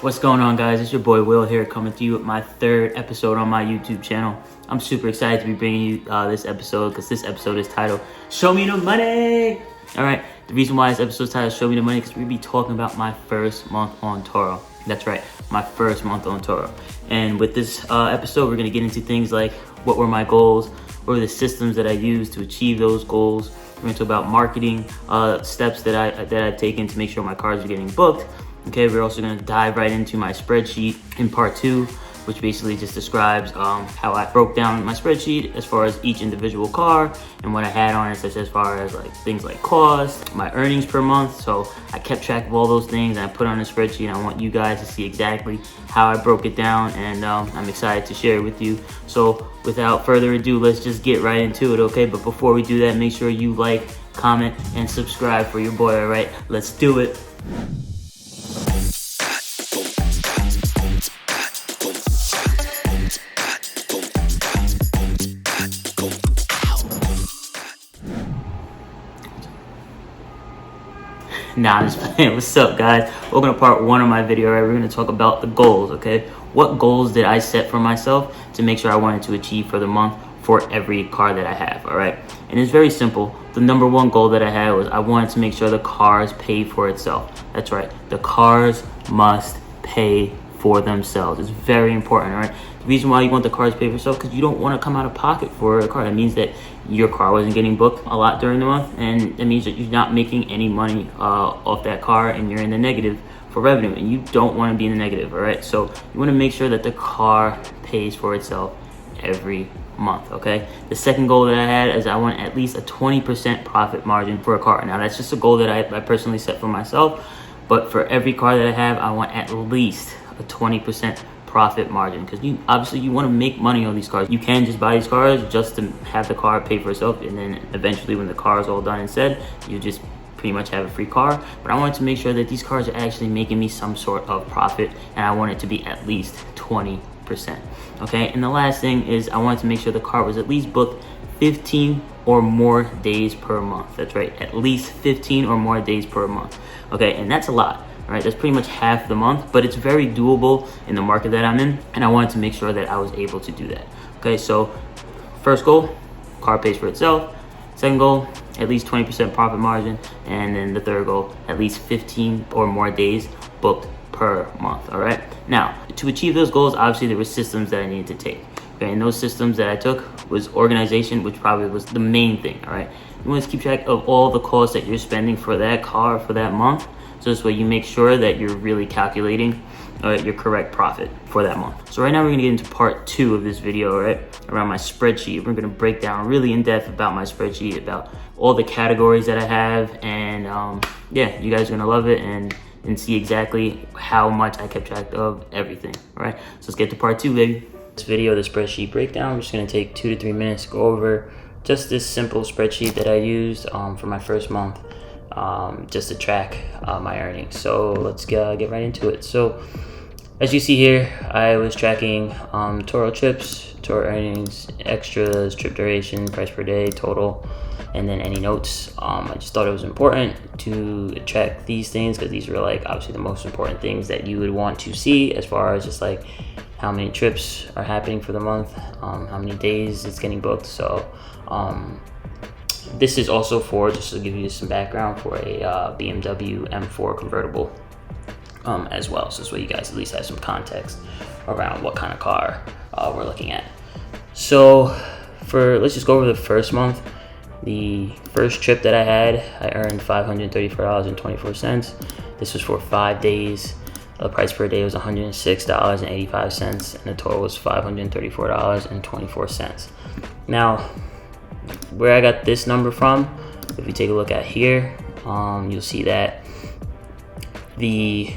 What's going on, guys? It's your boy Will here, coming to you with my third episode on my YouTube channel. I'm super excited to be bringing you this episode because this episode is titled Show Me the Money. All right, the reason why this episode is titled Show Me the Money is because we'll be talking about my first month on Turo. That's right, my first month on Turo. And with this episode, we're going to get into things like what were my goals, what were the systems that I used to achieve those goals. We're going to talk about marketing steps that I've taken to make sure my cars are getting booked. Okay, we're also going to dive right into my spreadsheet in part 2, which basically just describes how I broke down my spreadsheet as far as each individual car and what I had on it, such as far as like things like cost, my earnings per month. So I kept track of all those things and I put on a spreadsheet. I want you guys to see exactly how I broke it down, and I'm excited to share it with you. So without further ado, let's just get right into it, okay? But before we do that, make sure you like, comment, and subscribe for your boy, all right? Let's do it. Nah, I'm just playing. What's up, guys? Welcome to part 1 of my video, right? We're going to talk about the goals, okay? What goals did I set for myself to make sure I wanted to achieve for the month for every car that I have, all right? And it's very simple. The number 1 goal that I had was I wanted to make sure the cars pay for itself. That's right. The cars must pay for themselves. It's very important, all right? The reason why you want the cars to pay for itself, because you don't want to come out of pocket for a car. That means that your car wasn't getting booked a lot during the month, and that means that you're not making any money off that car, and you're in the negative for revenue, and you don't want to be in the negative, all right? So you want to make sure that the car pays for itself every month, okay? The second goal that I had is I want at least a 20% profit margin for a car. Now that's just a goal that I personally set for myself, but for every car that I have, I want at least a 20% profit margin, because obviously you want to make money on these cars. You can just buy these cars just to have the car pay for itself, and then eventually when the car is all done and said, you just pretty much have a free car. But I wanted to make sure that these cars are actually making me some sort of profit, and I want it to be at least 20%. Okay, and the last thing is I wanted to make sure the car was at least booked 15 or more days per month. That's right, at least 15 or more days per month. Okay, and that's a lot. All right, that's pretty much half the month, but it's very doable in the market that I'm in, and I wanted to make sure that I was able to do that. Okay, so first goal, car pays for itself. Second goal, at least 20% profit margin. And then the third goal, at least 15 or more days booked per month, all right? Now, to achieve those goals, obviously there were systems that I needed to take. Okay, and those systems that I took was organization, which probably was the main thing, all right? You want to keep track of all the costs that you're spending for that car for that month. So this way you make sure that you're really calculating your correct profit for that month. So right now we're gonna get into part 2 of this video, right? Around my spreadsheet. We're gonna break down really in depth about my spreadsheet, about all the categories that I have, and yeah, you guys are gonna love it and see exactly how much I kept track of everything, all right? So let's get to part 2, baby. This video, the spreadsheet breakdown, I'm just gonna take 2 to 3 minutes to go over just this simple spreadsheet that I used for my first month. Just to track my earnings. So let's get right into it. So as you see here, I was tracking Turo trips, Turo earnings, extras, trip duration, price per day, total, and then any notes. I just thought it was important to track these things because these were like obviously the most important things that you would want to see as far as just like how many trips are happening for the month, how many days it's getting booked. So this is also for, just to give you some background, for a BMW M4 convertible as well. So this way you guys at least have some context around what kind of car we're looking at. So let's just go over the first month. The first trip that I had, I earned $534.24. This was for 5 days. The price per day was $106.85, and the total was $534.24. Now, where I got this number from, if you take a look at here, you'll see that the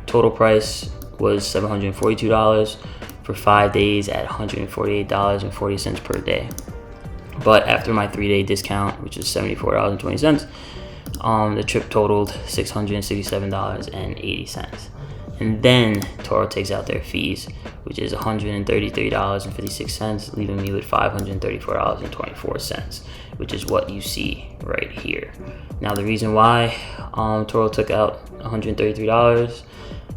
total price was $742 for 5 days at $148.40 per day. But after my 3-day discount, which is $74.20, the trip totaled $667.80. And then Turo takes out their fees, which is $133.56, leaving me with $534.24, which is what you see right here. Now, the reason why Turo took out $133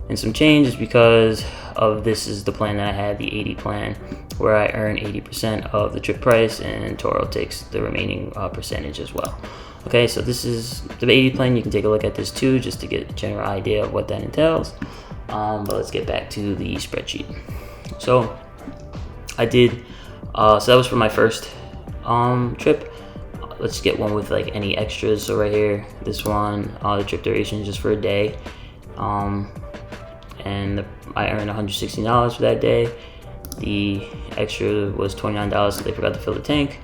and some change is because of this is the plan that I had, the 80 plan, where I earn 80% of the trip price and Turo takes the remaining percentage as well. Okay, so this is the 80 plan. You can take a look at this too, just to get a general idea of what that entails. But let's get back to the spreadsheet. So I did, so that was for my first trip. Let's get one with like any extras. So right here, this one, the trip duration is just for a day. And I earned $160 for that day. The extra was $29, so they forgot to fill the tank.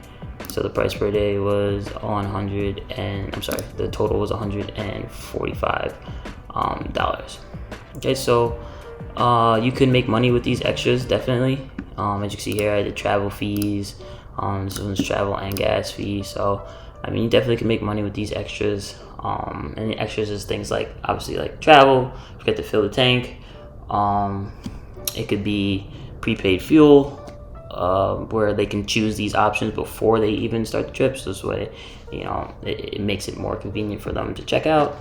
So the price per day was the total was $145 dollars. Okay, so you could make money with these extras, definitely. As you can see here, I did travel fees. This one's travel and gas fees. So I mean, you definitely can make money with these extras. And the extras is things like, obviously, like travel, forget to fill the tank. It could be prepaid fuel, where they can choose these options before they even start the trip. So this way, you know, it makes it more convenient for them to check out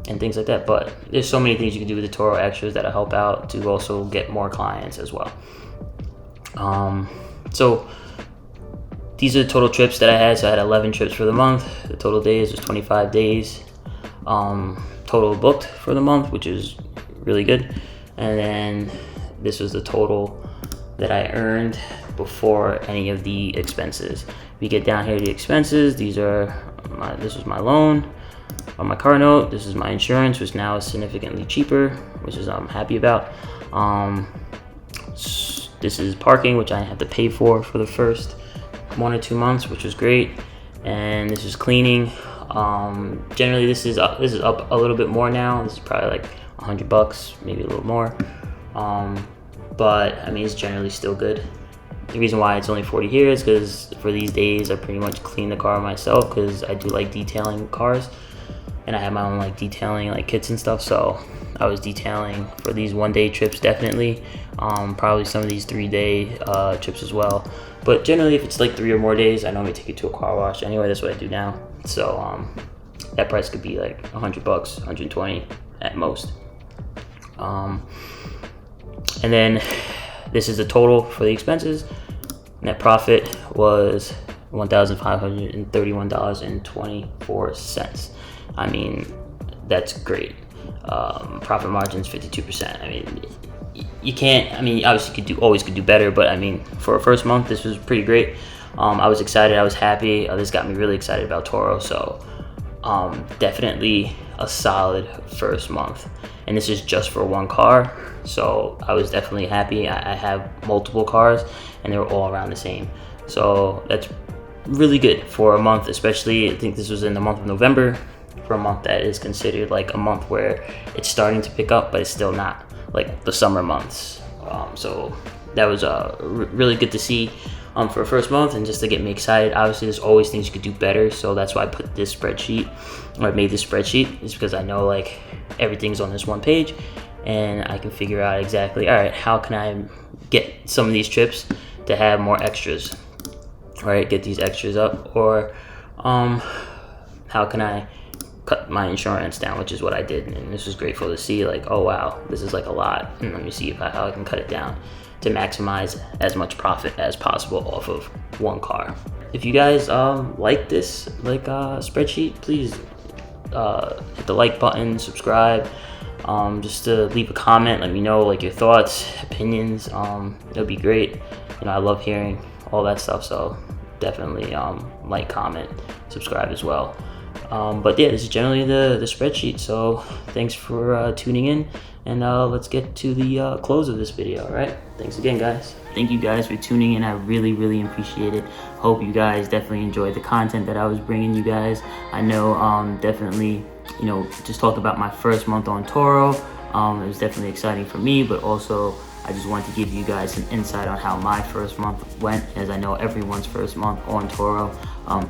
and things like that. But there's so many things you can do with the Turo extras that'll help out to also get more clients as well. So these are the total trips that I had. So I had 11 trips for the month. The total days was 25 days. Total booked for the month, which is really good. And then this was the total that I earned before any of the expenses. We get down here to the expenses. This was my loan on my car note. This is my insurance, which now is significantly cheaper, which is I'm happy about. This is parking, which I have to pay for the first 1 or 2 months, which was great. And this is cleaning. Generally this is up a little bit more now. This is probably like $100, maybe a little more. But I mean, it's generally still good. The reason why it's only 40 here is because for these days I pretty much clean the car myself, because I do like detailing cars, and I have my own like detailing like kits and stuff. So I was detailing for these 1-day trips, definitely. Probably some of these 3-day trips as well. But generally, if it's like 3 or more days, I normally take it to a car wash. Anyway, that's what I do now. So that price could be like $100, $120 at most. And then this is the total for the expenses. Net profit was $1,531.24. I mean, that's great. Profit margin's 52%. I mean, you can't. I mean, obviously, you always could do better, but I mean, for a first month, this was pretty great. I was excited. I was happy. This got me really excited about Turo. So, definitely a solid first month. And this is just for one car, so I was definitely happy. I have multiple cars, and they're all around the same. So that's really good for a month, especially I think this was in the month of November, for a month that is considered like a month where it's starting to pick up, but it's still not like the summer months. So that was really good to see for a first month, and just to get me excited. Obviously, there's always things you could do better, so that's why I put this spreadsheet, or I made this spreadsheet, is because I know like everything's on this one page, and I can figure out exactly, all right, how can I get some of these trips to have more extras, right? Get these extras up, or how can I cut my insurance down, which is what I did. And this was grateful to see, like, oh wow, this is like a lot, and let me see how I can cut it down to maximize as much profit as possible off of one car. If you guys like this spreadsheet, please hit the like button, subscribe, just to leave a comment, let me know like your thoughts, opinions. It'll be great. You know, I love hearing all that stuff, so definitely like, comment, subscribe as well. But yeah, this is generally the spreadsheet. So thanks for tuning in, and let's get to the close of this video. All right, thanks again, guys. Thank you guys for tuning in. I really appreciate it. Hope you guys definitely enjoyed the content that I was bringing you guys. I know definitely, you know, just talk about my first month on Turo. It was definitely exciting for me, but also I just wanted to give you guys some insight on how my first month went, as I know everyone's first month on Turo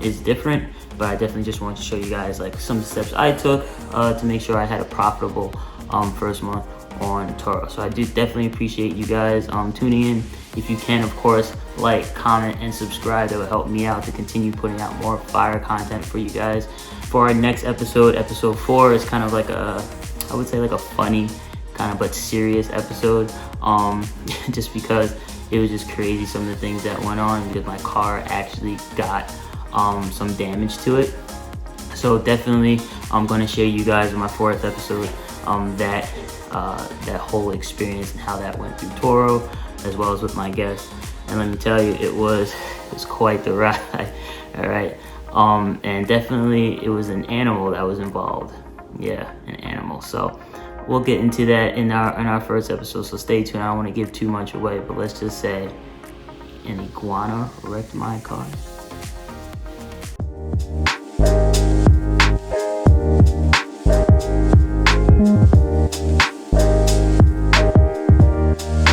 is different, but I definitely just wanted to show you guys like some steps I took to make sure I had a profitable first month on Turo. So I do definitely appreciate you guys tuning in. If you can, of course, like, comment, and subscribe. That would help me out to continue putting out more fire content for you guys. For our next episode, episode 4, is kind of like I would say like a funny kind of but serious episode, just because it was just crazy some of the things that went on, because my car actually got some damage to it. So definitely I'm going to share you guys in my 4th episode that whole experience and how that went through Turo, as well as with my guests. And let me tell you, it was quite the ride. All right. And definitely it was an animal that was involved. Yeah, an animal. So we'll get into that in our 1st episode, so stay tuned. I don't want to give too much away, but let's just say an iguana wrecked my car.